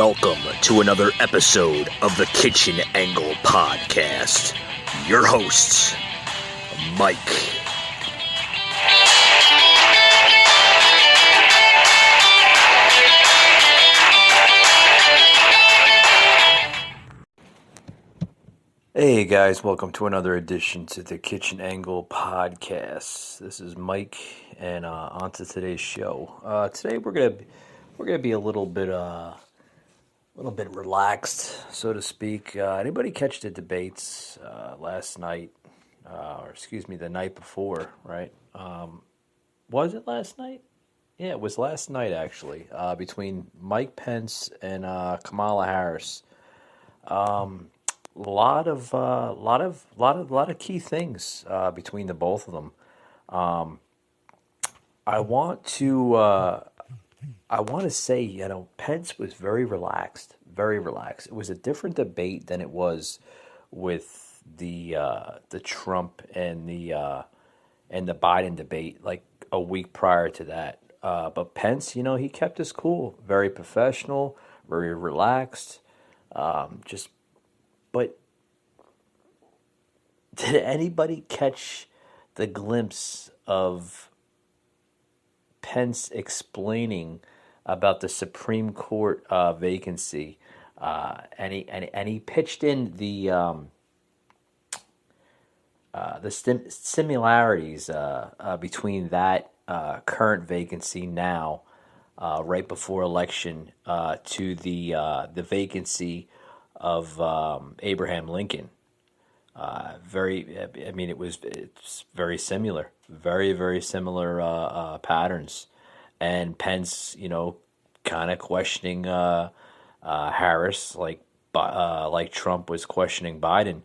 welcome to another episode of the Kitchen Angle Podcast. Your hosts, Mike. Hey guys, welcome to another edition to the Kitchen Angle Podcast. This is Mike, and on to today's show. Today we're gonna be a little bit relaxed, so to speak. Anybody catch the debates last night, the night before? Right? Was it last night? Yeah, it was last night actually, between Mike Pence and Kamala Harris. A lot of key things between the both of them. I want to say, Pence was very relaxed, very relaxed. It was a different debate than it was with the Trump and the Biden debate like a week prior to that. But Pence, he kept his cool, very professional, very relaxed, But did anybody catch the glimpse of Pence explaining about the Supreme Court vacancy? And he pitched in the similarities between that current vacancy now, right before election, to the vacancy of Abraham Lincoln. It's very similar, very, very similar patterns. And Pence, kind of questioning Harris, like Trump was questioning Biden,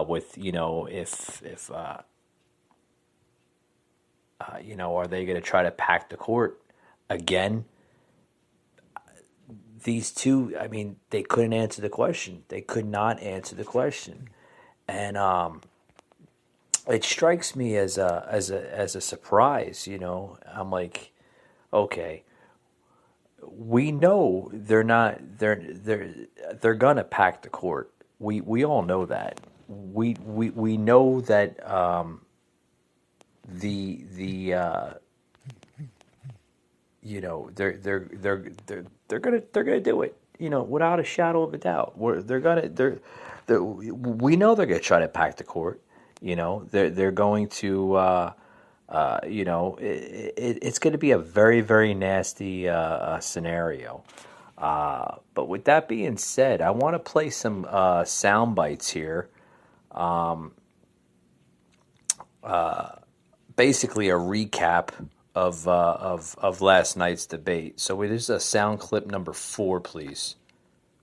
with if are they going to try to pack the court again? These two, they couldn't answer the question. They could not answer the question, and it strikes me as a surprise. I'm like, okay, we know they're gonna pack the court. We all know that. We know that they're gonna do it, without a shadow of a doubt. We know they're gonna try to pack the court. They're going to, it's going to be a very, very nasty scenario. But with that being said, I want to play some sound bites here. Basically a recap of last night's debate. So it is a sound clip number 4, please.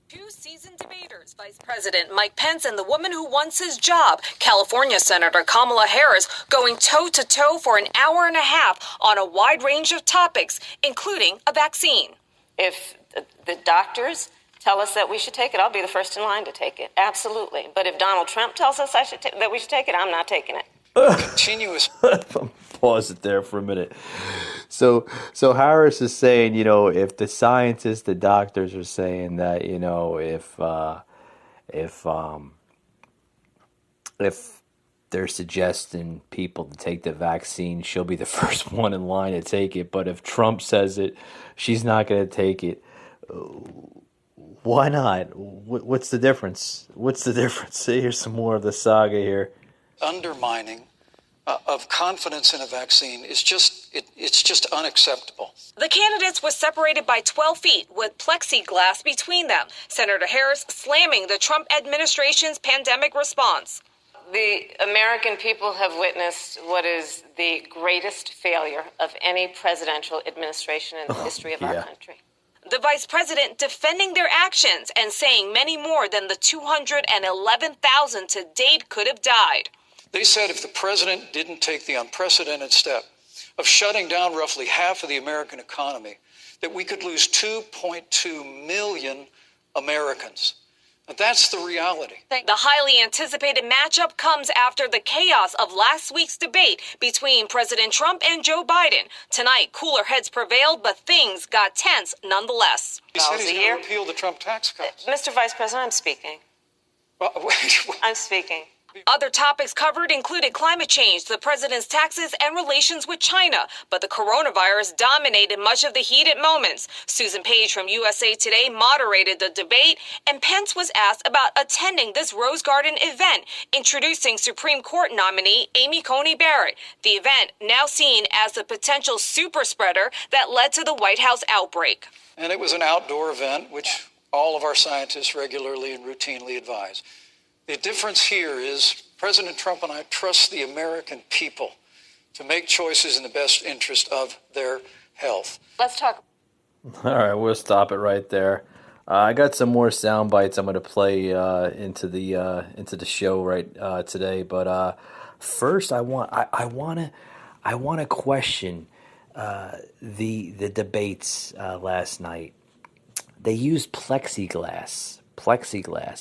Two seasoned debaters, Vice President Mike Pence and the woman who wants his job, California Senator Kamala Harris, going toe-to-toe for an hour and a half on a wide range of topics, including a vaccine. If the doctors tell us that we should take it, I'll be the first in line to take it. Absolutely. But if Donald Trump tells us that we should take it, I'm not taking it. Continuous. Pause it there for a minute. So Harris is saying, if the scientists, the doctors are saying that, if they're suggesting people to take the vaccine, she'll be the first one in line to take it. But if Trump says it, she's not going to take it. Why not? What's the difference? Here's some more of the saga here. Undermining of confidence in a vaccine is just unacceptable. The candidates were separated by 12 feet with plexiglass between them. Senator Harris slamming the Trump administration's pandemic response. The American people have witnessed what is the greatest failure of any presidential administration in the history of our country. The vice president defending their actions and saying many more than the 211,000 to date could have died. They said if the president didn't take the unprecedented step of shutting down roughly half of the American economy, that we could lose 2.2 million Americans. And that's the reality. The highly anticipated matchup comes after the chaos of last week's debate between President Trump and Joe Biden. Tonight, cooler heads prevailed, but things got tense nonetheless. He said he's going to repeal the Trump tax cuts. Mr. Vice President, I'm speaking. Well, I'm speaking. Other topics covered included climate change, the president's taxes, and relations with China. But the coronavirus dominated much of the heated moments. Susan Page from USA Today moderated the debate, and Pence was asked about attending this Rose Garden event, introducing Supreme Court nominee Amy Coney Barrett. The event, now seen as the potential super spreader that led to the White House outbreak. and it was an outdoor event, which all of our scientists regularly and routinely advise. The difference here is President Trump and I trust the American people to make choices in the best interest of their health. Let's talk. All right, we'll stop it right there. I got some more sound bites I'm going to play into the show right today, but first I want to question the debates last night. They used plexiglass,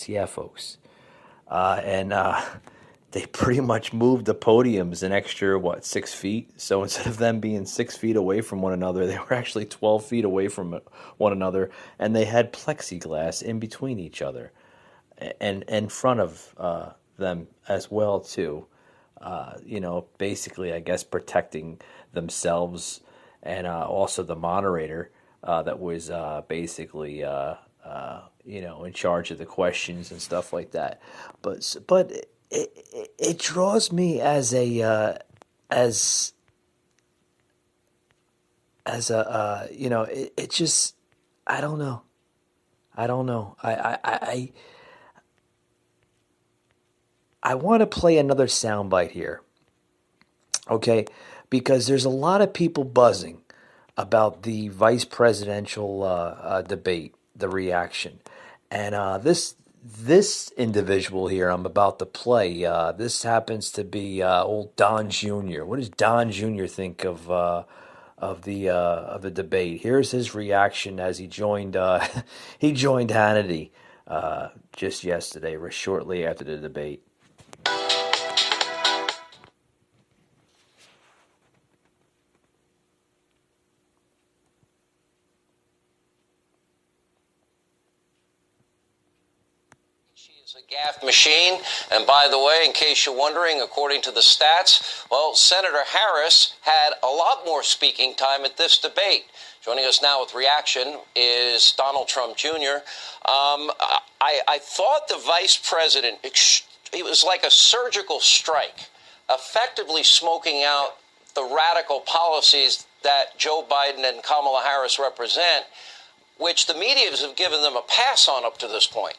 yeah, folks, and they pretty much moved the podiums an extra 6 feet. So instead of them being 6 feet away from one another, they were actually 12 feet away from one another, and they had plexiglass in between each other and in front of them as well too. Basically, I guess protecting themselves and also the moderator that was basically in charge of the questions and stuff like that. But it draws me as a it just I don't know. I want to play another soundbite here, okay? Because there's a lot of people buzzing about the vice presidential debate, the reaction, and this individual here I'm about to play. This happens to be old Don Jr. What does Don Jr. think of the debate? Here's his reaction as he joined Hannity just yesterday, or shortly after the debate. A gaffe machine. And by the way, in case you're wondering, according to the stats, well, Senator Harris had a lot more speaking time at this debate. Joining us now with reaction is Donald Trump Jr. I thought the vice president, it was like a surgical strike, effectively smoking out the radical policies that Joe Biden and Kamala Harris represent, which the media have given them a pass on up to this point.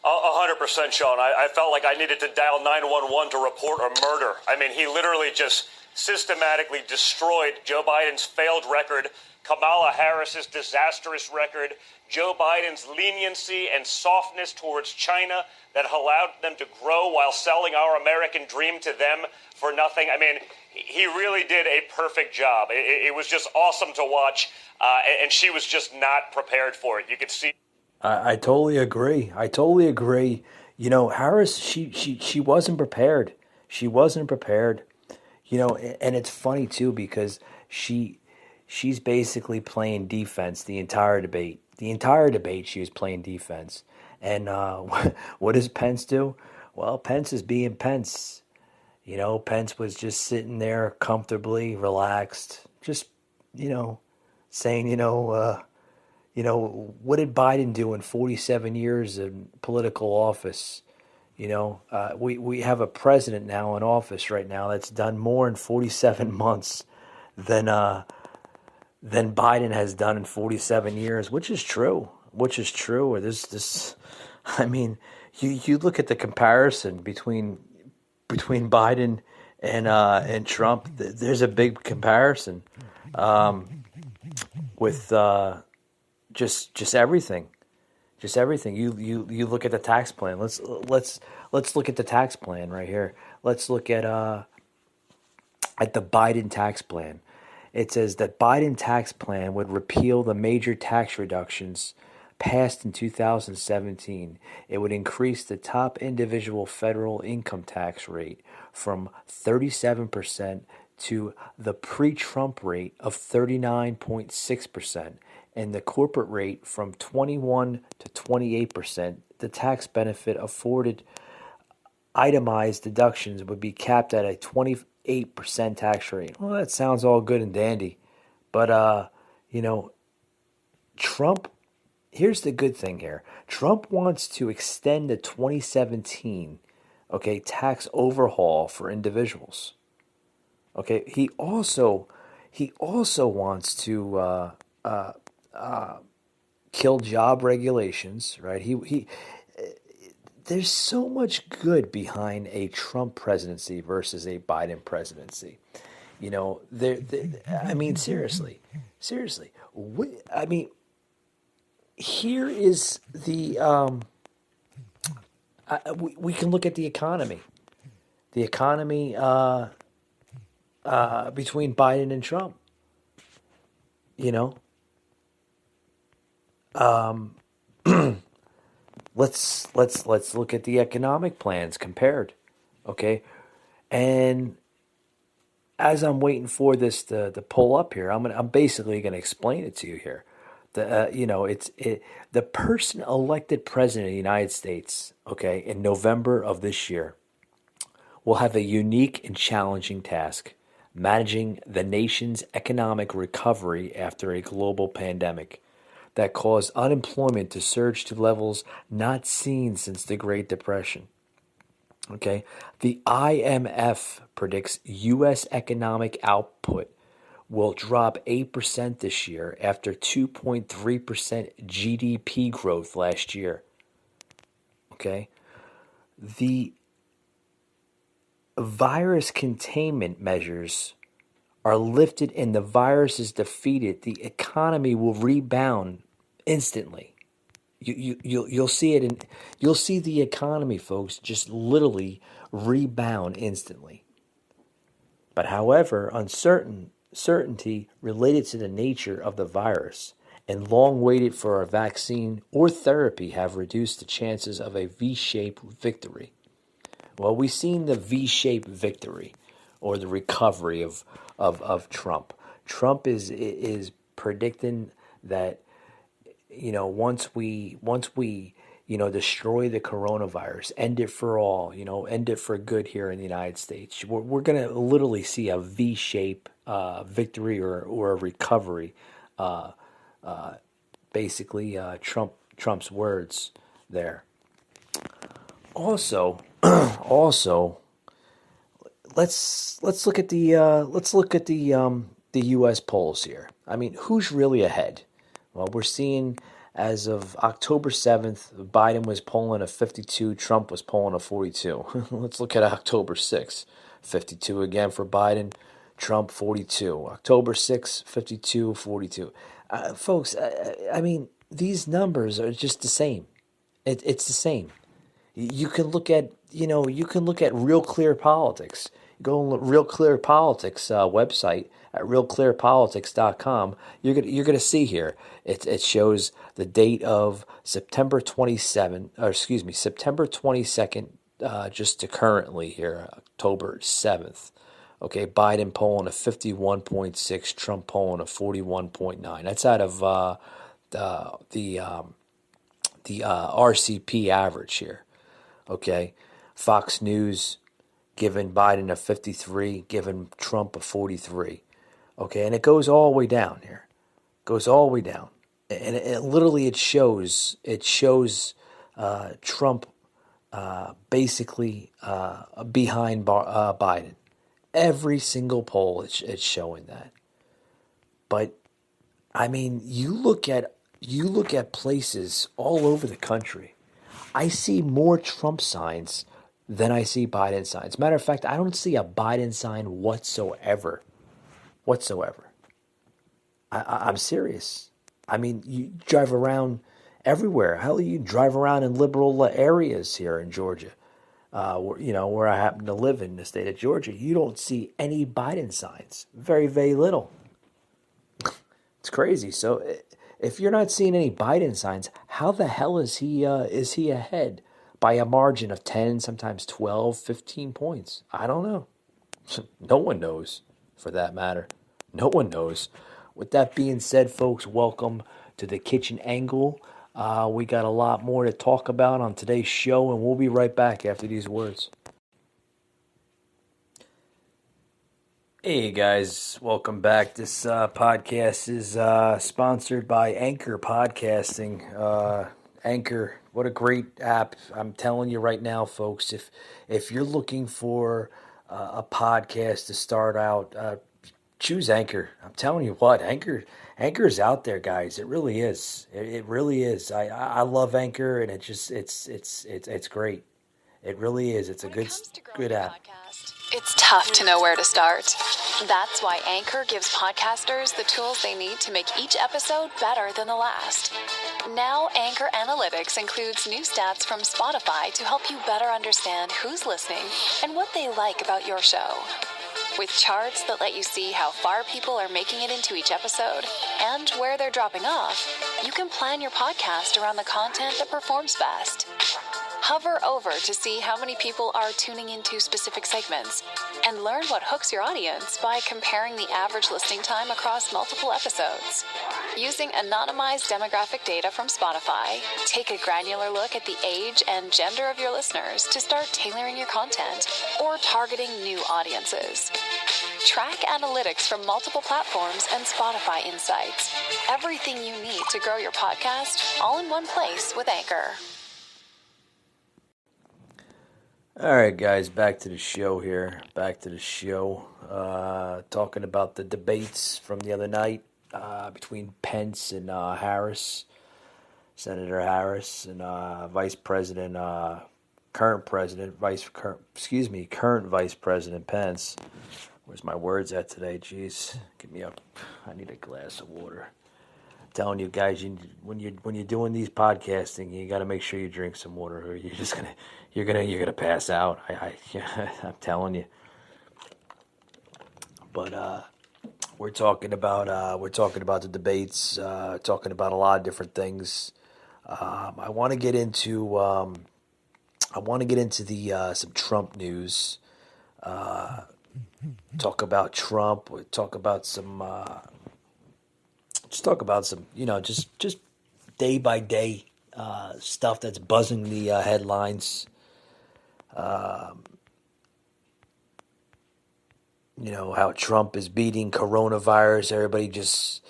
100%, Sean. I felt like I needed to dial 911 to report a murder. I mean, he literally just systematically destroyed Joe Biden's failed record, Kamala Harris's disastrous record, Joe Biden's leniency and softness towards China that allowed them to grow while selling our American dream to them for nothing. I mean, he really did a perfect job. It was just awesome to watch, and she was just not prepared for it. You could see. I totally agree. Harris, she wasn't prepared. She wasn't prepared. And it's funny too because she's basically playing defense the entire debate. The entire debate she was playing defense. And what does Pence do? Well, Pence is being Pence. Pence was just sitting there comfortably, relaxed, just saying, what did Biden do in 47 years in political office? We have a president now in office right now that's done more in 47 months than Biden has done in 47 years, which is true. Or this, I mean, you look at the comparison between Biden and Trump. There's a big comparison with. Just everything. You look at the tax plan. Let's look at the tax plan right here. Let's look at the Biden tax plan. It says that Biden tax plan would repeal the major tax reductions passed in 2017, it would increase the top individual federal income tax rate from 37% to the pre-Trump rate of 39.6%, and the corporate rate from 21 to 28%. The tax benefit afforded itemized deductions would be capped at a 28% tax rate. Well, that sounds all good and dandy, but Trump, here's the good thing here. Trump wants to extend the 2017, tax overhaul for individuals. Okay, he also wants to kill job regulations, right? He there's so much good behind a Trump presidency versus a Biden presidency. I mean, seriously. Here is the we can look at the economy. The economy between Biden and Trump. Let's look at the economic plans compared, okay? And as I'm waiting for this to pull up here, I'm basically gonna explain it to you here. The person elected president of the United States, okay, in November of this year, will have a unique and challenging task: managing the nation's economic recovery after a global pandemic that caused unemployment to surge to levels not seen since the Great Depression. Okay, the IMF predicts U.S. economic output will drop 8% this year after 2.3% GDP growth last year. Okay, the virus containment measures are lifted and the virus is defeated, the economy will rebound instantly. You'll see it, and you'll see the economy, folks, just literally rebound instantly. But however, uncertainty related to the nature of the virus and long waited for a vaccine or therapy have reduced the chances of a V-shaped victory. Well, we've seen the V-shaped victory or the recovery of Trump. Trump is predicting that once we destroy the coronavirus, end it for all, end it for good here in the United States, we're going to literally see a V-shape victory or a recovery. Basically, Trump's words there. Also, let's look at the U.S. polls here. I mean, who's really ahead? Well, we're seeing as of October 7th, Biden was polling a 52, Trump was polling a 42. Let's look at October 6th. 52 again for Biden, Trump 42. October 6th, 52, 42. Folks, I mean, these numbers are just the same. It's the same. You can look at Real Clear Politics. Go on Real Clear Politics website at realclearpolitics.com. You're gonna see here. It shows the date of September 22nd, just to currently here, October 7th. Okay, Biden polling a 51.6, Trump polling a 41.9. That's out of the RCP average here. Okay, Fox News giving Biden a 53, giving Trump a 43. Okay, and it goes all the way down here. Goes all the way down, and it literally shows Trump basically behind Biden. Every single poll it's showing that. But I mean, you look at places all over the country. I see more Trump signs than I see Biden signs. Matter of fact, I don't see a Biden sign whatsoever. I'm serious. I mean, you drive around everywhere. Hell, you drive around in liberal areas here in Georgia, where I happen to live in the state of Georgia. You don't see any Biden signs. Very, very little. It's crazy. So If you're not seeing any Biden signs, how the hell is he ahead by a margin of 10, sometimes 12, 15 points? I don't know. No one knows, for that matter. No one knows. With that being said, folks, welcome to the Kitchen Angle. We got a lot more to talk about on today's show, and we'll be right back after these words. Hey guys, welcome back. This podcast is sponsored by Anchor Podcasting. Anchor, what a great app! I'm telling you right now, folks. If you're looking for a podcast to start out, choose Anchor. I'm telling you what, Anchor is out there, guys. It really is. It really is. I love Anchor, and it's great. It really is. It's a good app. It's tough to know where to start. That's why Anchor gives podcasters the tools they need to make each episode better than the last. Now, Anchor Analytics includes new stats from Spotify to help you better understand who's listening and what they like about your show. With charts that let you see how far people are making it into each episode and where they're dropping off, you can plan your podcast around the content that performs best. Hover over to see how many people are tuning into specific segments and learn what hooks your audience by comparing the average listening time across multiple episodes. Using anonymized demographic data from Spotify, take a granular look at the age and gender of your listeners to start tailoring your content or targeting new audiences. Track analytics from multiple platforms and Spotify insights. Everything you need to grow your podcast all in one place with Anchor. All right, guys, back to the show here. Talking about the debates from the other night between Pence and Harris, Senator Harris, and current Vice President Pence. Where's my words at today? Jeez, give me up. I need a glass of water. I'm telling you guys, when you're doing these podcasting, you got to make sure you drink some water, or you're gonna pass out. I'm telling you. But we're talking about the debates, talking about a lot of different things. I want to get into the some Trump news. Talk about Trump. Talk about some. Just talk about some. Just day by day stuff that's buzzing the headlines. How Trump is beating coronavirus. Everybody just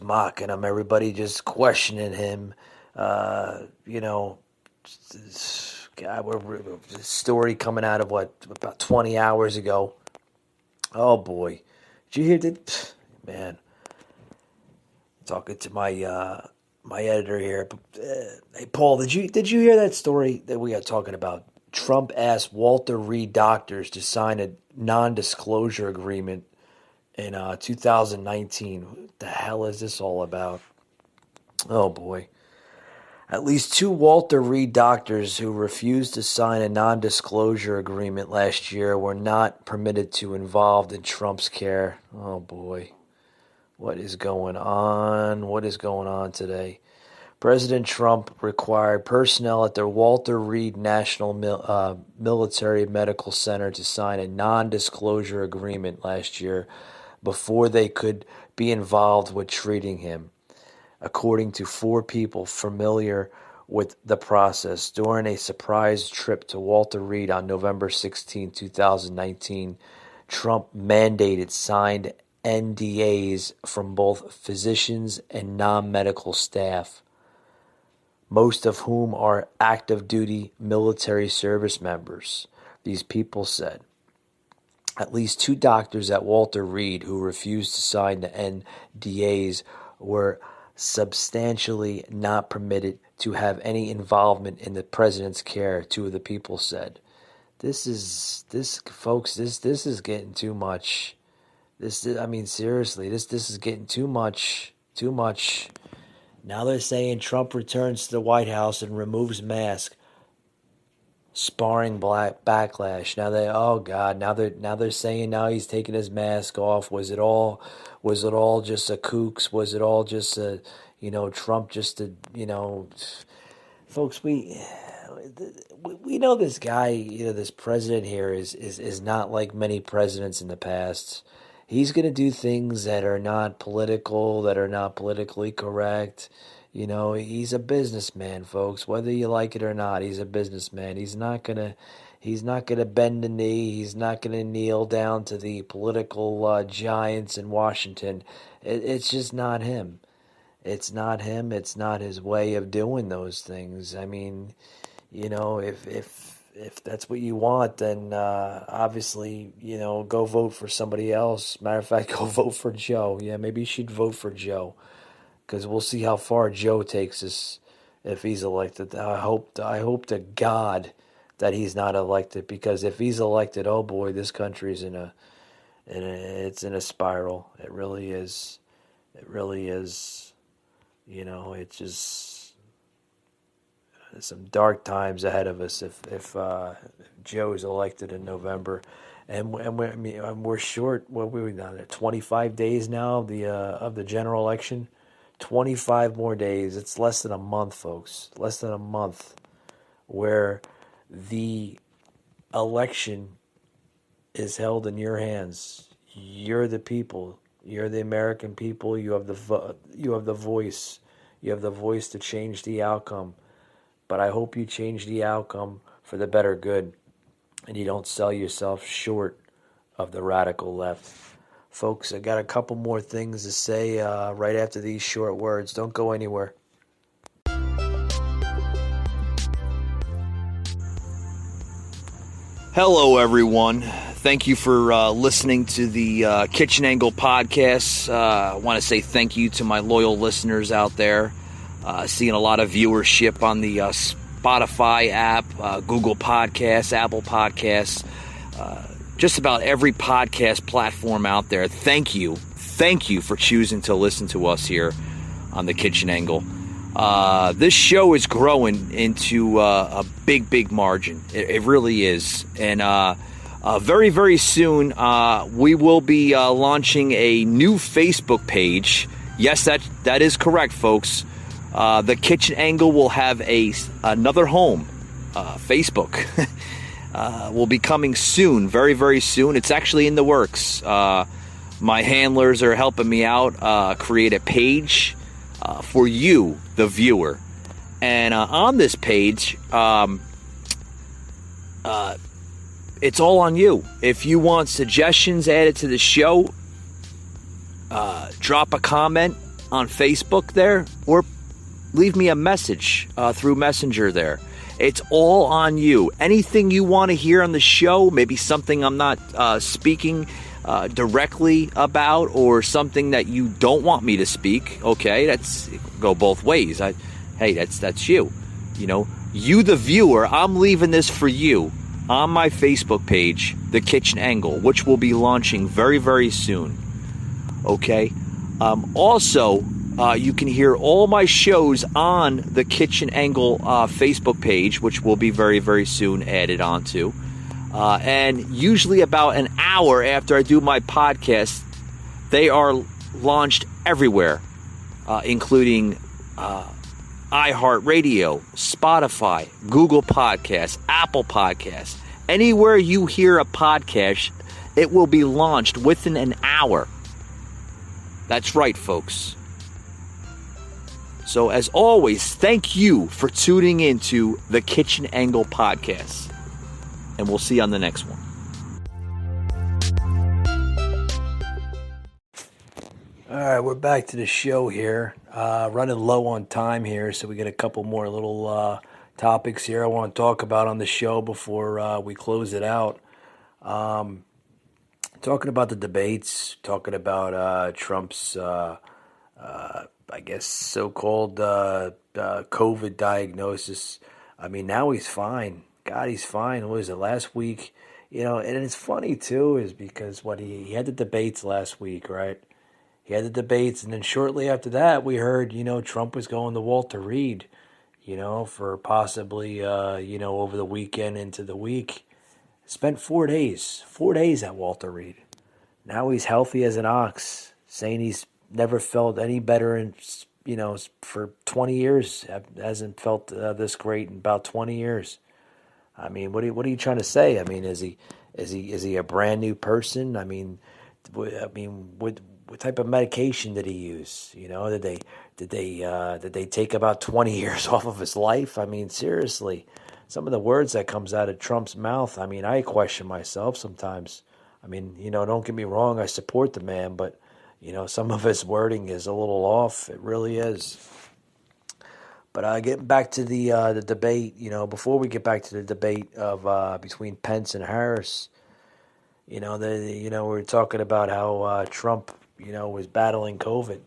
mocking him. Everybody just questioning him. God, the story coming out of about 20 hours ago. Oh boy, did you hear that? Man, talking to my editor here. Hey Paul, did you hear that story that we are talking about? Trump asked Walter Reed doctors to sign a non-disclosure agreement in 2019. What the hell is this all about? Oh boy. At least 2 Walter Reed doctors who refused to sign a non-disclosure agreement last year were not permitted to involved in Trump's care. Oh boy. What is going on? What is going on today? President Trump required personnel at the Walter Reed National Military Medical Center to sign a non-disclosure agreement last year before they could be involved with treating him, according to 4 people familiar with the process. During a surprise trip to Walter Reed on November 16, 2019, Trump mandated signed NDAs from both physicians and non-medical staff, most of whom are active duty military service members, these people said. At least 2 doctors at Walter Reed who refused to sign the NDAs were substantially not permitted to have any involvement in the president's care, 2 of the people said. This is getting too much. Seriously, this is getting too much. Now they're saying Trump returns to the White House and removes mask. sparring black backlash. Now they're saying now he's taking his mask off. Was it all just a kooks? Was it all just a, Trump just a, folks, we know this guy, this president here is not like many presidents in the past. He's going to do things that are not political, that are not politically correct. He's a businessman, folks. Whether you like it or not, he's a businessman. He's not gonna bend the knee. He's not gonna kneel down to the political giants in Washington. It's just not him. It's not him. It's not his way of doing those things. I mean, if that's what you want, then obviously, go vote for somebody else. Matter of fact, go vote for Joe. Yeah, maybe you should vote for Joe, because we'll see how far Joe takes us if he's elected. I hope to God that he's not elected, because if he's elected, oh boy, this country's it's in a spiral. It really is. It really is. It's just some dark times ahead of us if Joe is elected in November. And we're short. What we now? 25 days now of the general election. 25 more days. It's less than a month, folks. Less than a month, where the election is held in your hands. You're the people. You're the American people. You have the voice. You have the voice to change the outcome. But I hope you change the outcome for the better good, and you don't sell yourself short of the radical left. Folks, I got a couple more things to say right after these short words. Don't go anywhere. Hello, everyone. Thank you for listening to the Kitchen Angle podcast. I want to say thank you to my loyal listeners out there. Seeing a lot of viewership on the Spotify app, Google Podcasts, Apple Podcasts, just about every podcast platform out there. Thank you for choosing to listen to us here on the Kitchen Angle. This show is growing into a big margin. It really is. And very, very soon, we will be launching a new Facebook page. Yes, that is correct, folks. The Kitchen Angle will have another home, Facebook. Will be coming soon, very, very soon. It's actually in the works. My handlers are helping me out create a page for you, the viewer. And on this page, it's all on you. If you want suggestions added to the show, drop a comment on Facebook there, or leave me a message through Messenger there. It's all on you. Anything you want to hear on the show, maybe something I'm not speaking directly about, or something that you don't want me to speak, okay, that's go both ways. That's you. You the viewer, I'm leaving this for you on my Facebook page, The Kitchen Angle, which will be launching very, very soon. Okay? Also, you can hear all my shows on the Kitchen Angle Facebook page, which will be very, very soon added onto. And usually about an hour after I do my podcast, they are launched everywhere, including iHeartRadio, Spotify, Google Podcasts, Apple Podcasts. Anywhere you hear a podcast, it will be launched within an hour. That's right, folks. So, as always, thank you for tuning into the Kitchen Angle podcast. And we'll see you on the next one. All right, we're back to the show here. Running low on time here, so we got a couple more little topics here I want to talk about on the show before we close it out. Talking about the debates, talking about Trump's I guess, so-called COVID diagnosis. I mean, now he's fine. God, he's fine. What was it, last week? And it's funny, too, is because he had the debates last week, right? He had the debates, and then shortly after that, we heard, Trump was going to Walter Reed. for possibly, over the weekend into the week. Spent 4 days at Walter Reed. Now he's healthy as an ox, saying he's never felt any better in, for 20 years. Hasn't felt this great in about 20 years. I mean, what are you trying to say? I mean, is he a brand new person? I mean, what type of medication did he use? Did they take about 20 years off of his life? I mean, seriously, some of the words that comes out of Trump's mouth. I mean, I question myself sometimes. I mean, don't get me wrong, I support the man, but some of his wording is a little off. It really is. But getting back to the debate, before we get back to the debate of between Pence and Harris, we were talking about how Trump, was battling COVID.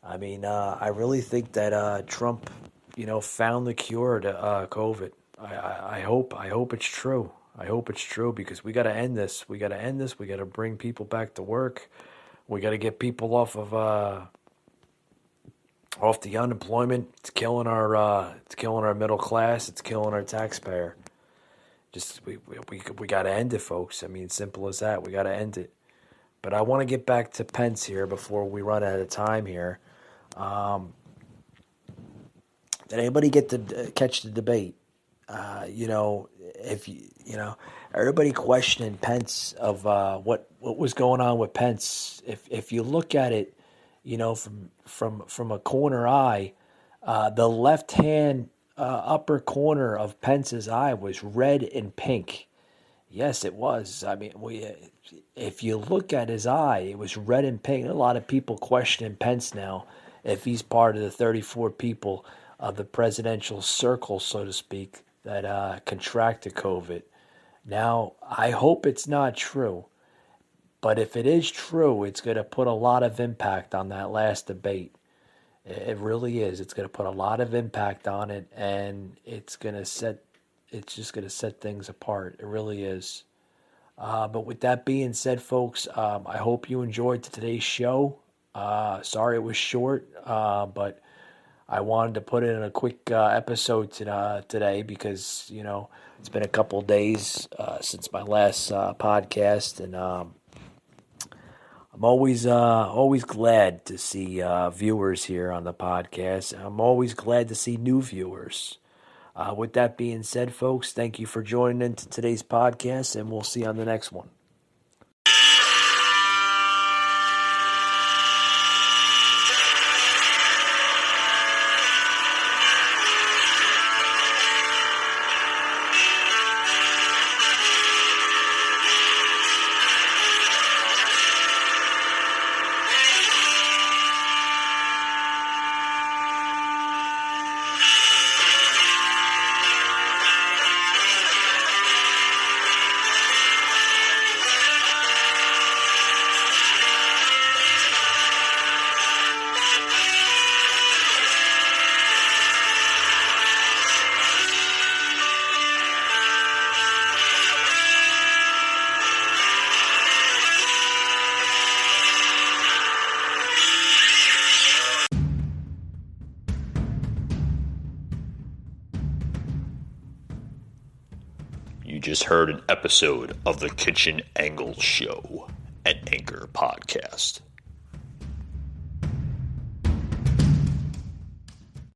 I mean, I really think that Trump, found the cure to COVID. I hope it's true. I hope it's true because we got to end this. We got to bring people back to work. We got to get people off the unemployment. It's killing our middle class. It's killing our taxpayer. Just we got to end it, folks. I mean, simple as that. We got to end it. But I want to get back to Pence here before we run out of time here. Did anybody get to catch the debate? If everybody questioning Pence of what was going on with Pence. If you look at it, from a corner eye, the left hand upper corner of Pence's eye was red and pink. Yes, it was. I mean, if you look at his eye, it was red and pink. A lot of people questioning Pence now if he's part of the 34 people of the presidential circle, so to speak, that contracted COVID. Now, I hope it's not true. But if it is true, it's going to put a lot of impact on that last debate. It really is. It's going to put a lot of impact on it, and it's just going to set things apart. It really is. But with that being said, folks, I hope you enjoyed today's show. Sorry it was short, but I wanted to put it in a quick episode today because, it's been a couple days since my last podcast, and I'm always glad to see viewers here on the podcast. I'm always glad to see new viewers. With that being said, folks, thank you for joining into today's podcast, and we'll see you on the next one. You just heard an episode of the Kitchen Angle Show, an Anchor podcast.